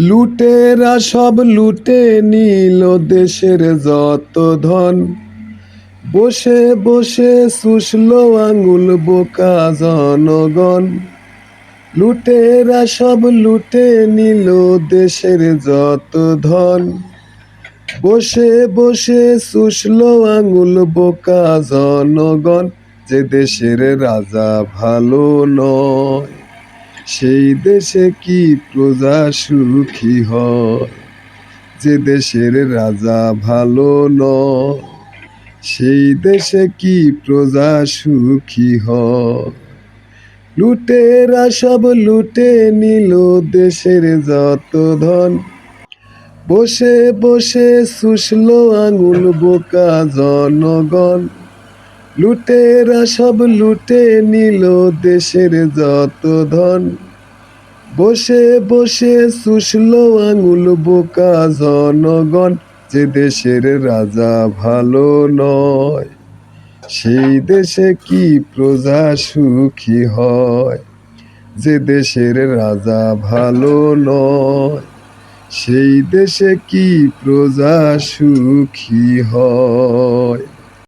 লুটেরা সব লুটে নিল দেশের যত ধন, বসে বসে শুষলো আঙুল বোকা জনগণ। লুটেরা সব লুটে নিল দেশের যত ধন, বসে বসে শুষলো আঙুল বোকা জনগণ। যে দেশের রাজা ভালো নয়, সেই দেশে কি প্রজা সুখী হয়? যে দেশের রাজা ভালো নয়, সেই দেশে কি প্রজা সুখী হয়? লুটেরা সব লুটে নিল দেশের যত ধন, বসে বসে শুষলো আঙুল বোকা জনগণ। লুটেরা সব লুটে নিল দেশের যত ধন, বসে বসে শুষলো আঙুল বোকা জনগণ। যে দেশের রাজা ভালো নয়, সেই দেশে কি প্রজা সুখী হয়? যে দেশের রাজা ভালো নয়, সেই দেশে কি প্রজা সুখী হয়?